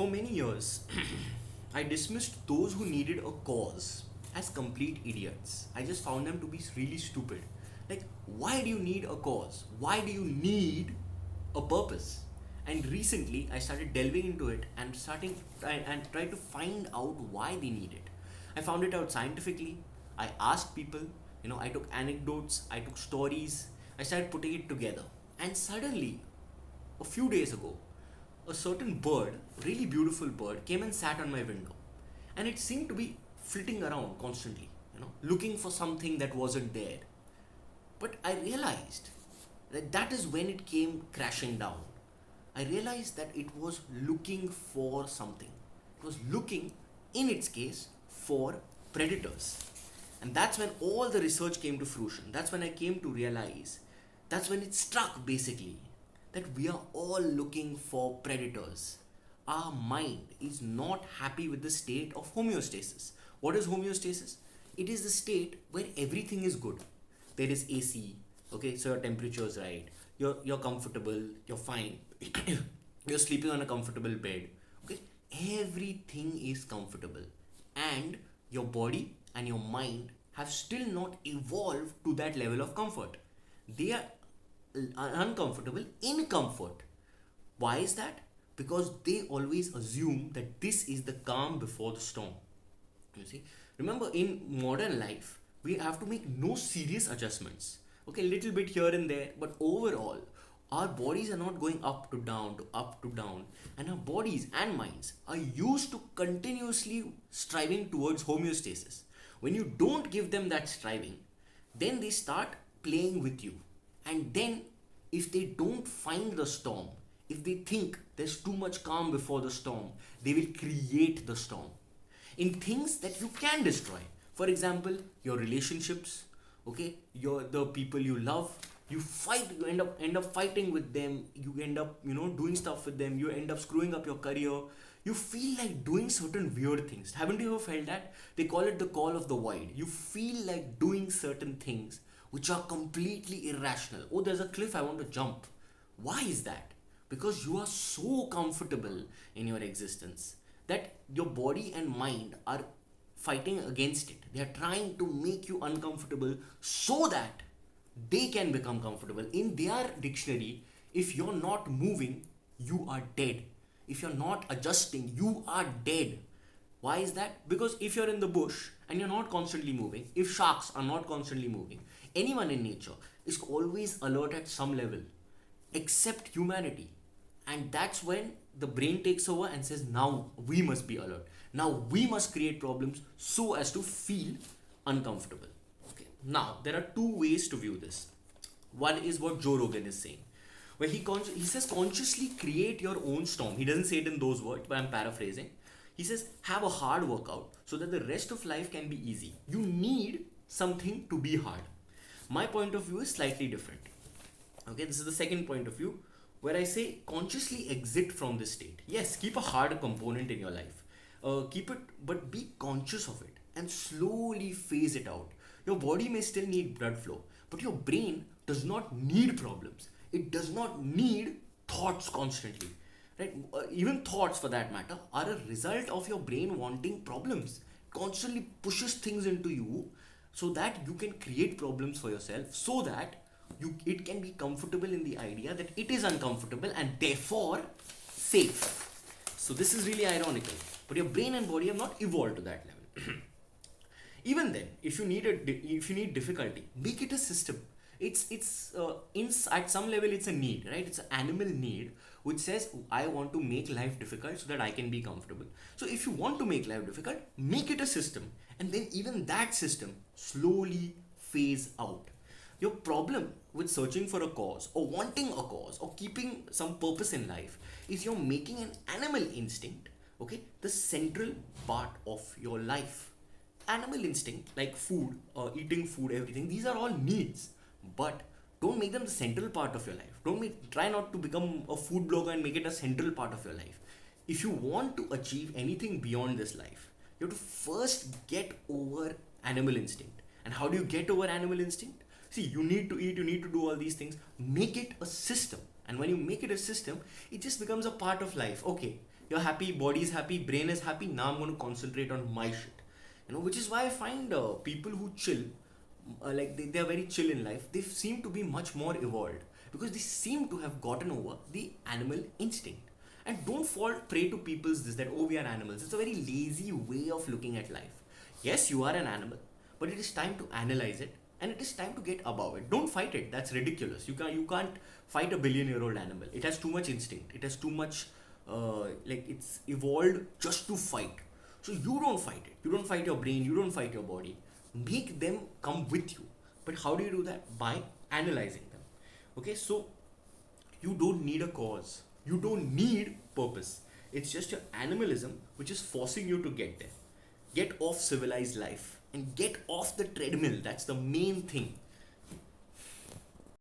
For many years, I dismissed those who needed a cause as complete idiots. I just found them to be really stupid. Like, why do you need a cause? Why do you need a purpose? And recently, I started delving into it and tried to find out why they need it. I found it out scientifically. I asked people. I took anecdotes. I took stories. I started putting it together, and suddenly, a few days ago, a certain bird, really beautiful bird, came and sat on my window. And it seemed to be flitting around constantly, looking for something that wasn't there. But I realized that is when it came crashing down. I realized that it was looking for something. It was looking, in its case, for predators. And that's when all the research came to fruition. That's when I came to realize, that's when it struck basically, that we are all looking for predators. Our mind is not happy with the state of homeostasis. What is homeostasis? It is the state where everything is good. There is AC, okay, so your temperature is right, you're comfortable, you're fine, you're sleeping on a comfortable bed, okay, everything is comfortable, and your body and your mind have still not evolved to that level of comfort. They are uncomfortable in comfort. Why is that? Because they always assume that this is the calm before the storm. You see, remember, in modern life we have to make no serious adjustments, okay, little bit here and there, but overall our bodies are not going up to down to up to down, and our bodies and minds are used to continuously striving towards homeostasis. When you don't give them that striving, then they start playing with you. And then, if they don't find the storm, if they think there's too much calm before the storm, they will create the storm in things that you can destroy. For example, your relationships, okay, the people you love. You fight, you end up fighting with them, you end up doing stuff with them, you end up screwing up your career. You feel like doing certain weird things. Haven't you ever felt that? They call it the call of the void. You feel like doing certain things which are completely irrational. Oh, there's a cliff, I want to jump. Why is that? Because you are so comfortable in your existence that your body and mind are fighting against it. They are trying to make you uncomfortable so that they can become comfortable. In their dictionary, if you're not moving, you are dead. If you're not adjusting, you are dead. Why is that? Because if you're in the bush and you're not constantly moving, if sharks are not constantly moving, anyone in nature is always alert at some level, except humanity. And that's when the brain takes over and says, now we must be alert. Now we must create problems so as to feel uncomfortable. Okay. Now, there are two ways to view this. One is what Joe Rogan is saying, where he says consciously create your own storm. He doesn't say it in those words, but I'm paraphrasing. He says have a hard workout so that the rest of life can be easy. You need something to be hard. My point of view is slightly different. Okay, this is the second point of view, where I say consciously exit from this state. Yes, keep a hard component in your life. Keep it, but be conscious of it and slowly phase it out. Your body may still need blood flow, but your brain does not need problems. It does not need thoughts constantly. Right? Even thoughts, for that matter, are a result of your brain wanting problems. Constantly pushes things into you so that you can create problems for yourself, so that it can be comfortable in the idea that it is uncomfortable and therefore safe. So this is really ironical, but your brain and body have not evolved to that level. Even then, if you need difficulty, make it a system. At some level it's a need, right? It's an animal need which says I want to make life difficult so that I can be comfortable. So if you want to make life difficult, make it a system, and then even that system slowly phase out. Your problem with searching for a cause or wanting a cause or keeping some purpose in life is you're making an animal instinct, okay, the central part of your life. Animal instinct, like food, eating food, everything, these are all needs, but don't make them the central part of your life. Try not to become a food blogger and make it a central part of your life. If you want to achieve anything beyond this life, you have to first get over animal instinct. And how do you get over animal instinct? See, you need to eat, you need to do all these things. Make it a system. And when you make it a system, it just becomes a part of life. Okay, You're happy, body is happy, brain is happy. Now I'm going to concentrate on my shit. Which is why I find people who chill, they are very chill in life. They seem to be much more evolved because they seem to have gotten over the animal instinct. And don't fall prey to people's this that oh we are animals. It's a very lazy way of looking at life. Yes, you are an animal, but it is time to analyze it and it is time to get above it. Don't fight it. That's ridiculous. You can't fight a billion-year-old animal. It has too much instinct. It has too much it's evolved just to fight. So you don't fight it. You don't fight your brain. You don't fight your body. Make them come with you. But how do you do that? By analyzing them. Okay, so you don't need a cause. You don't need purpose. It's just your animalism which is forcing you to get there. Get off civilized life and get off the treadmill. That's the main thing.